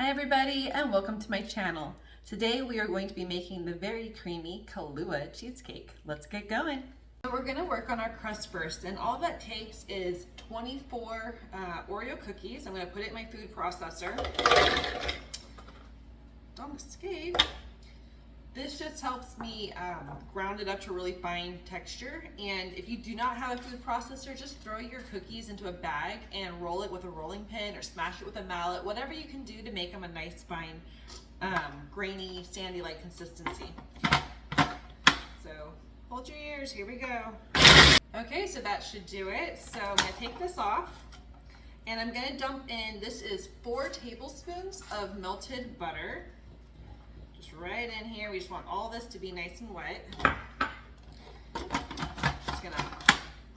Hi everybody and welcome to my channel. Today we are going to be making the very creamy Kahlua cheesecake. Let's get going. So we're going to work on our crust first, and all that takes is 24 Oreo cookies. I'm going to put it in my food processor. Don't escape. This just helps me ground it up to really fine texture, and if you do not have a food processor, just throw your cookies into a bag and roll it with a rolling pin or smash it with a mallet, whatever you can do to make them a nice fine grainy sandy like consistency. So hold your ears, here we go. Okay, so that should do it. So I'm going to take this off and I'm going to dump in, this is 4 tablespoons of melted butter. Right in here. We just want all this to be nice and wet. Just gonna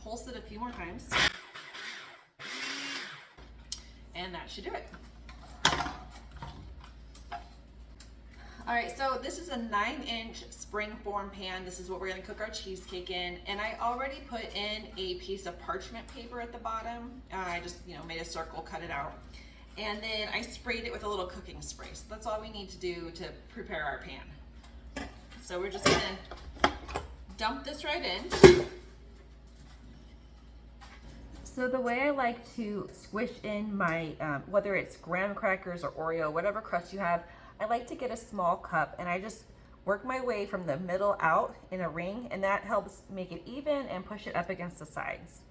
pulse it a few more times. And that should do it. Alright, so this is a 9-inch spring-form pan. This is what we're gonna cook our cheesecake in. And I already put in a piece of parchment paper at the bottom. I just, made a circle, cut it out. And then I sprayed it with a little cooking spray. So that's all we need to do to prepare our pan. So we're just gonna dump this right in. So the way I like to squish in my, whether it's graham crackers or Oreo, whatever crust you have, I like to get a small cup and I just work my way from the middle out in a ring, and that helps make it even and push it up against the sides.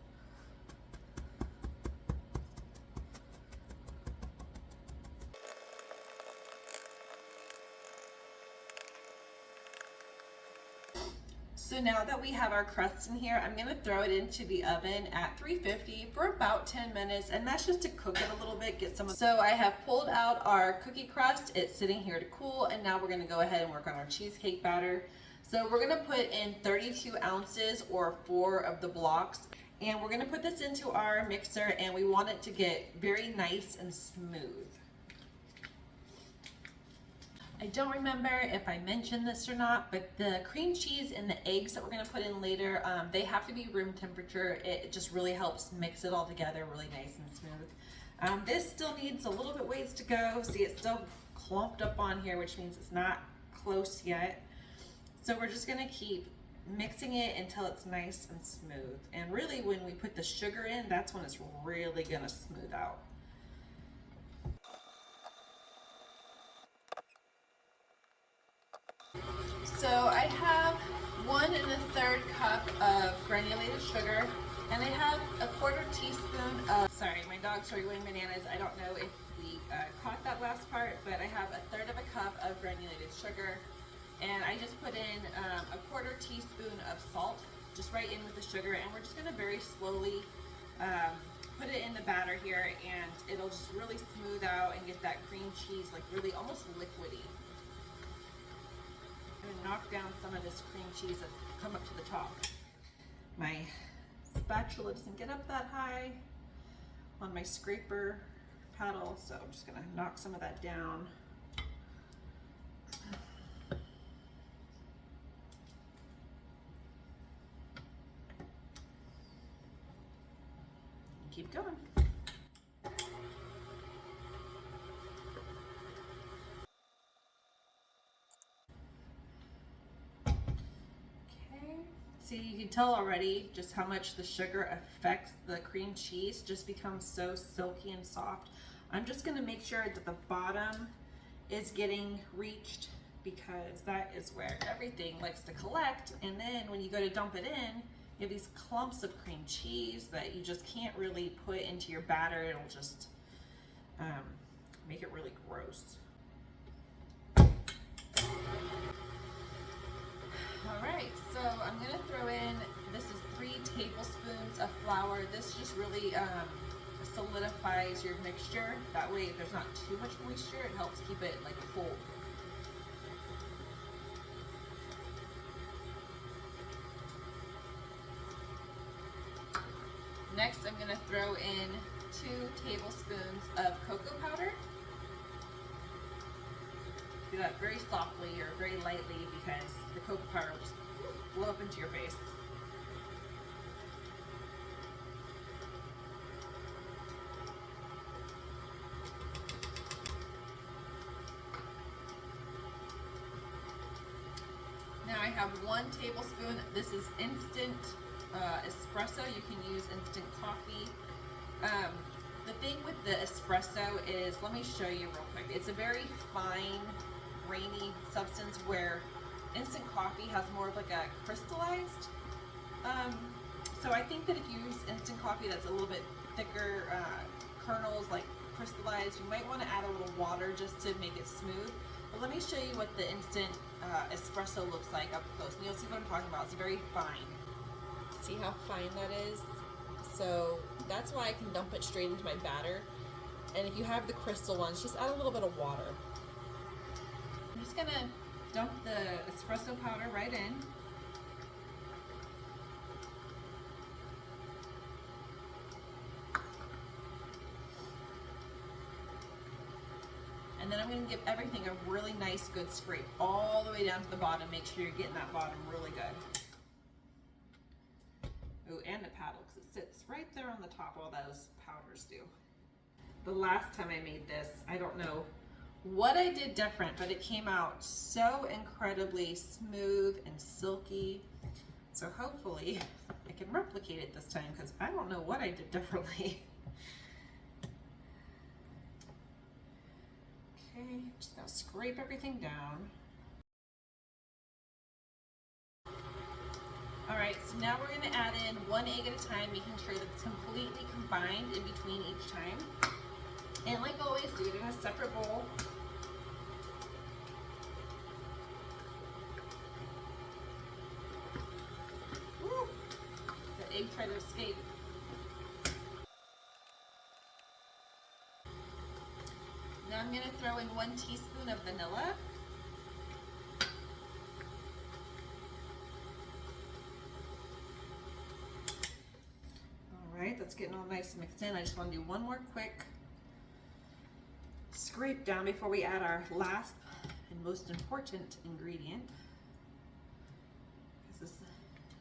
So now that we have our crust in here, I'm gonna throw it into the oven at 350 for about 10 minutes, and that's just to cook it a little bit, get some. So I have pulled out our cookie crust. It's sitting here to cool, and now we're gonna go ahead and work on our cheesecake batter. So we're gonna put in 32 ounces or 4 of the blocks, and we're gonna put this into our mixer, and we want it to get very nice and smooth. I don't remember if I mentioned this or not, but the cream cheese and the eggs that we're going to put in later, they have to be room temperature. It just really helps mix it all together really nice and smooth. This still needs a little bit ways to go. See, it's still clumped up on here, which means it's not close yet. So we're just going to keep mixing it until it's nice and smooth. And really, when we put the sugar in, that's when it's really going to smooth out. So I have 1 1/3 cup of granulated sugar, and I have a 1/4 teaspoon of, sorry, my dog's going bananas. I don't know if we caught that last part, but I have 1/3 of a cup of granulated sugar, and I just put in a 1/4 teaspoon of salt, just right in with the sugar, and we're just going to very slowly put it in the batter here, and it'll just really smooth out and get that cream cheese like really almost liquidy. I'm going to knock down some of this cream cheese that's come up to the top. My spatula doesn't get up that high on my scraper paddle, so I'm just going to knock some of that down. Keep going. See, you can tell already just how much the sugar affects the cream cheese, just becomes so silky and soft. I'm just going to make sure that the bottom is getting reached, because that is where everything likes to collect, and then when you go to dump it in, you have these clumps of cream cheese that you just can't really put into your batter. It'll just make it really gross. Alright, so I'm going to throw in, this is 3 tablespoons of flour. This just really solidifies your mixture. That way if there's not too much moisture, it helps keep it like cold. Next, I'm going to throw in 2 tablespoons of cocoa powder. Do that very softly or very lightly, because the cocoa powder will just blow up into your face. have 1 tablespoon. This is instant espresso. You can use instant coffee. The thing with the espresso is, let me show you real quick. It's a very fine, grainy substance where instant coffee has more of like a crystallized. So I think that if you use instant coffee that's a little bit thicker kernels, like crystallized, you might want to add a little water just to make it smooth. But let me show you what the instant espresso looks like up close, and you'll see what I'm talking about. It's very fine. See how fine that is? So that's why I can dump it straight into my batter. And if you have the crystal ones, just add a little bit of water. I'm just gonna dump the espresso powder right in. And then I'm going to give everything a really nice good scrape all the way down to the bottom. Make sure you're getting that bottom really good. Oh, and the paddle, because it sits right there on the top, all those powders do. The last time I made this, I don't know what I did different, but it came out so incredibly smooth and silky. So hopefully I can replicate it this time, because I don't know what I did differently. Okay, just gonna scrape everything down. All right, so now we're gonna add in 1 egg at a time, making sure that it's completely combined in between each time. And like always, do it in a separate bowl. Woo! The egg tried to escape. Now I'm going to throw in 1 teaspoon of vanilla. All right, that's getting all nice and mixed in. I just want to do one more quick scrape down before we add our last and most important ingredient.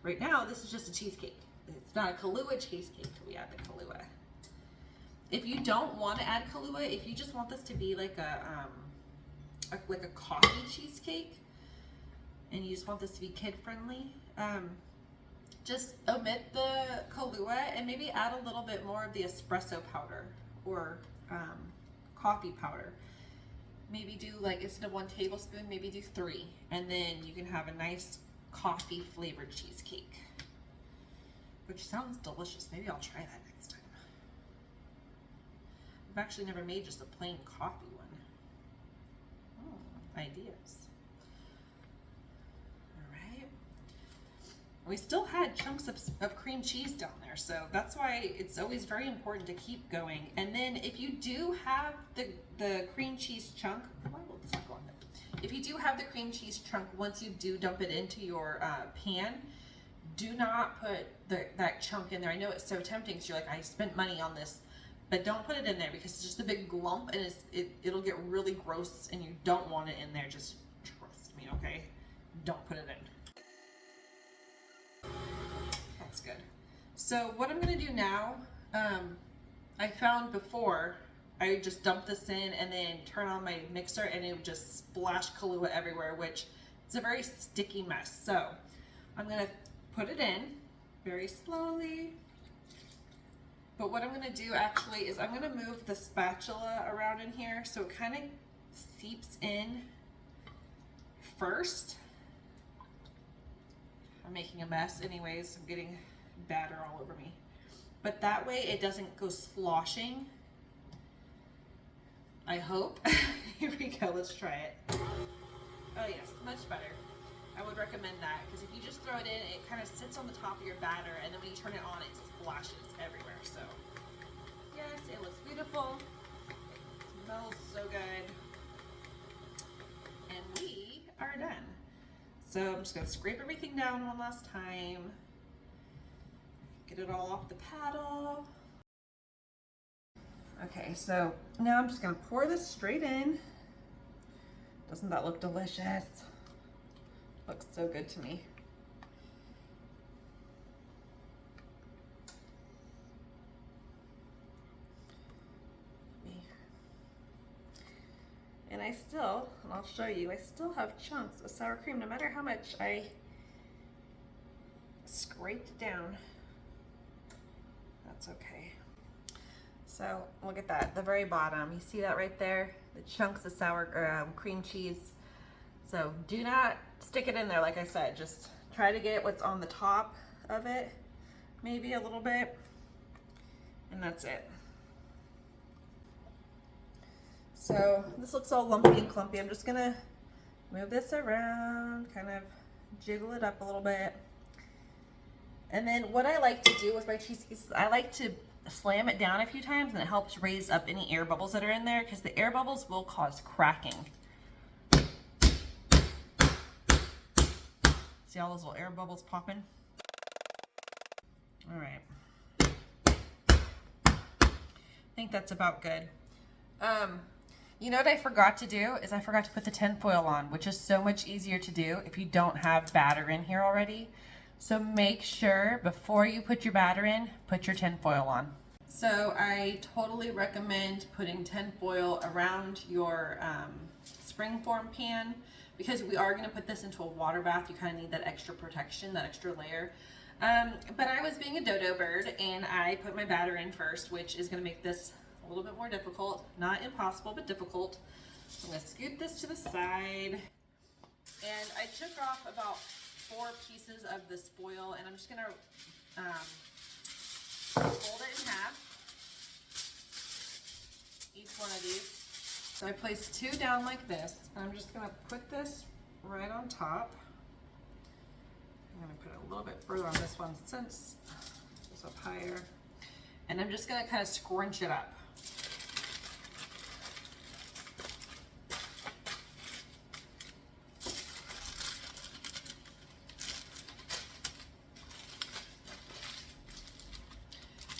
Right now, this is just a cheesecake. It's not a Kahlua cheesecake till we add the Kahlua. If you don't want to add Kahlua, if you just want this to be like a coffee cheesecake, and you just want this to be kid friendly, just omit the Kahlua and maybe add a little bit more of the espresso powder or coffee powder. Maybe do, like, instead of 1 tablespoon, maybe do 3, and then you can have a nice coffee flavored cheesecake, which sounds delicious. Maybe I'll try that next time. I've actually never made just a plain coffee one. Oh, ideas. All right. We still had chunks of cream cheese down there, so that's why it's always very important to keep going. And then if you do have the cream cheese chunk, why will this not go on there? If you do have the cream cheese chunk, once you do dump it into your pan, do not put that chunk in there. I know it's so tempting because you're like, I spent money on this. But don't put it in there because it's just a big glump and it'll get really gross and you don't want it in there. Just trust me, okay? Don't put it in. That's good. So what I'm gonna do now, I found before, I would just dump this in and then turn on my mixer and it would just splash Kahlua everywhere, which it's a very sticky mess. So I'm gonna put it in very slowly. But what I'm going to do actually is I'm going to move the spatula around in here so it kind of seeps in first. I'm making a mess anyways. I'm getting batter all over me. But that way it doesn't go sloshing. I hope. Here we go. Let's try it. Oh yes, much better. I would recommend that because if you just throw it in, it kind of sits on the top of your batter, and then when you turn it on, it splashes everywhere. So yes, it looks beautiful. It smells so good. And we are done. So I'm just going to scrape everything down one last time. Get it all off the paddle. Okay, so now I'm just going to pour this straight in. Doesn't that look delicious? Looks so good to me. And I still, and I'll show you, I still have chunks of sour cream. No matter how much I scraped down. That's okay. So look at that, the very bottom. You see that right there? The chunks of sour cream cheese. So do not stick it in there, like I said. Just try to get what's on the top of it, maybe a little bit, and that's it. So this looks all lumpy and clumpy. I'm just gonna move this around, kind of jiggle it up a little bit. And then what I like to do with my cheesecakes is I like to slam it down a few times, and it helps raise up any air bubbles that are in there, because the air bubbles will cause cracking. See all those little air bubbles popping? All right. I think that's about good. You know what I forgot to do is I forgot to put the tin foil on, which is so much easier to do if you don't have batter in here already. So make sure before you put your batter in, put your tin foil on. So I totally recommend putting tin foil around your springform pan, because we are going to put this into a water bath. You kind of need that extra protection, that extra layer. But I was being a dodo bird, and I put my batter in first, which is going to make this a little bit more difficult. Not impossible, but difficult. So I'm going to scoot this to the side. And I took off about 4 pieces of this foil, and I'm just going to fold it in half, each one of these. So I placed 2 down like this. I'm just going to put this right on top. I'm going to put it a little bit further on this one since it's up higher. And I'm just going to kind of scrunch it up.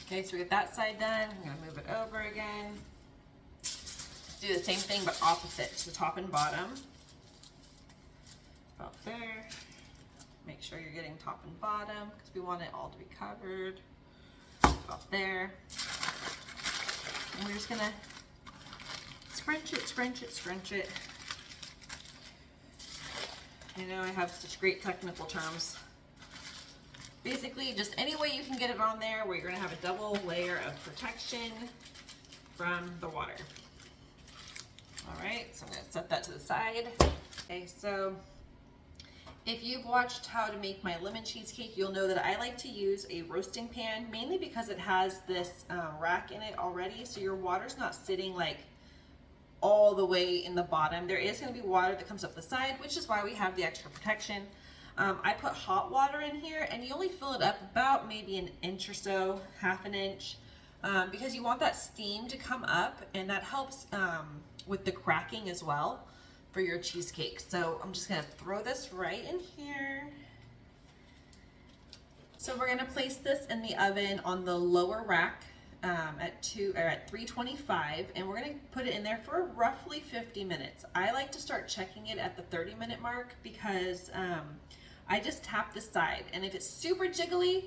Okay, so we get that side done. I'm going to move it over again. Do the same thing but opposite to the top and bottom. About there. Make sure you're getting top and bottom because we want it all to be covered. About there. And we're just gonna scrunch it, scrunch it, scrunch it. I know I have such great technical terms. Basically, just any way you can get it on there where you're gonna have a double layer of protection from the water. All right, so I'm gonna set that to the side. Okay, so if you've watched how to make my lemon cheesecake, you'll know that I like to use a roasting pan, mainly because it has this rack in it already, so your water's not sitting like all the way in the bottom. There is gonna be water that comes up the side, which is why we have the extra protection. I put hot water in here, and you only fill it up about maybe an inch or so, half an inch, because you want that steam to come up, and that helps with the cracking as well for your cheesecake. So I'm just gonna throw this right in here. So we're gonna place this in the oven on the lower rack at 325, and we're gonna put it in there for roughly 50 minutes. I like to start checking it at the 30-minute mark because I just tap the side, and if it's super jiggly,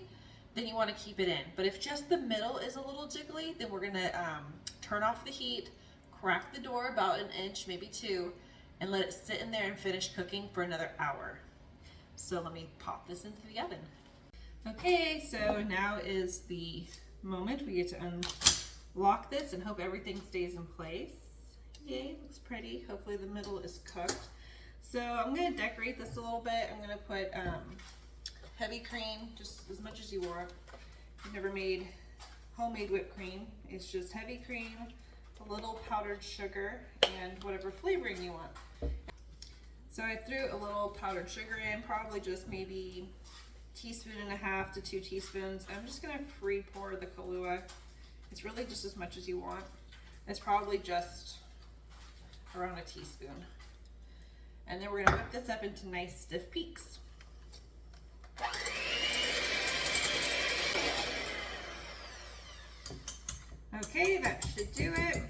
then you wanna keep it in. But if just the middle is a little jiggly, then we're gonna turn off the heat, crack the door about an inch, maybe 2, and let it sit in there and finish cooking for another hour. So let me pop this into the oven. Okay, so now is the moment we get to unlock this and hope everything stays in place. Yay, looks pretty. Hopefully the middle is cooked. So I'm gonna decorate this a little bit. I'm gonna put heavy cream, just as much as you want. If you've never made homemade whipped cream, it's just heavy cream, a little powdered sugar, and whatever flavoring you want. So I threw a little powdered sugar in, probably just maybe 1.5 to 2 teaspoons. I'm just gonna free pour the Kahlua. It's really just as much as you want. It's probably just around a teaspoon. And then we're gonna whip this up into nice stiff peaks. Okay, that should do it.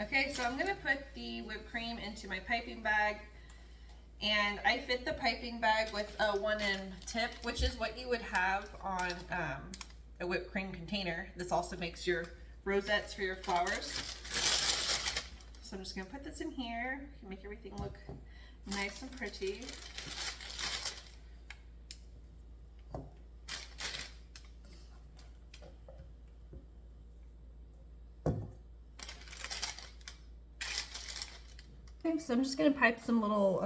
Okay, so I'm gonna put the whipped cream into my piping bag, and I fit the piping bag with a 1-end tip, which is what you would have on a whipped cream container. This also makes your rosettes for your flowers. So I'm just gonna put this in here, make everything look nice and pretty. Okay, so I'm just gonna pipe some little,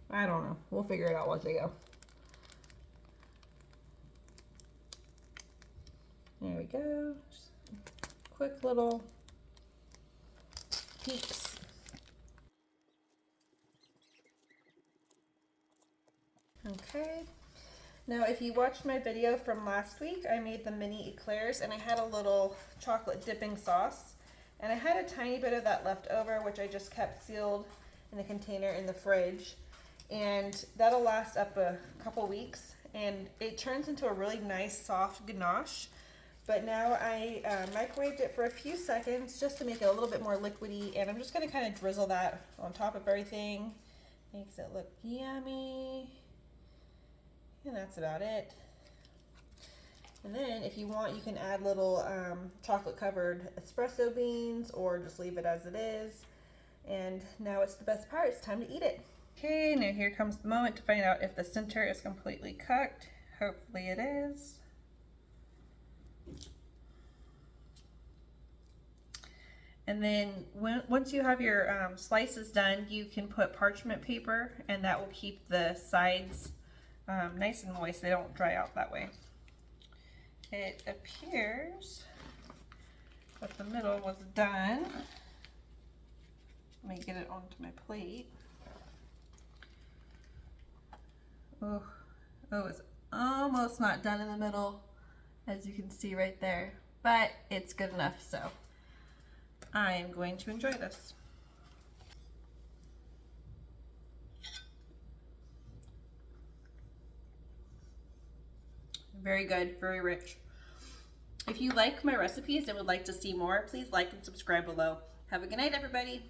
I don't know, we'll figure it out as we go. There we go, just quick little peeks. Okay, now if you watched my video from last week, I made the mini eclairs and I had a little chocolate dipping sauce. And I had a tiny bit of that left over, which I just kept sealed in a container in the fridge. And that'll last up a couple weeks. And it turns into a really nice soft ganache. But now I microwaved it for a few seconds just to make it a little bit more liquidy. And I'm just gonna kind of drizzle that on top of everything. Makes it look yummy. And that's about it. And then if you want, you can add little chocolate covered espresso beans or just leave it as it is. And now it's the best part, it's time to eat it. Okay, now here comes the moment to find out if the center is completely cooked. Hopefully it is. And then once you have your slices done, you can put parchment paper and that will keep the sides nice and moist. They don't dry out that way. It appears that the middle was done. Let me get it onto my plate. Oh, it's almost not done in the middle, as you can see right there, but it's good enough, so I am going to enjoy this. Very good, very rich. If you like my recipes and would like to see more, please like and subscribe below. Have a good night, everybody.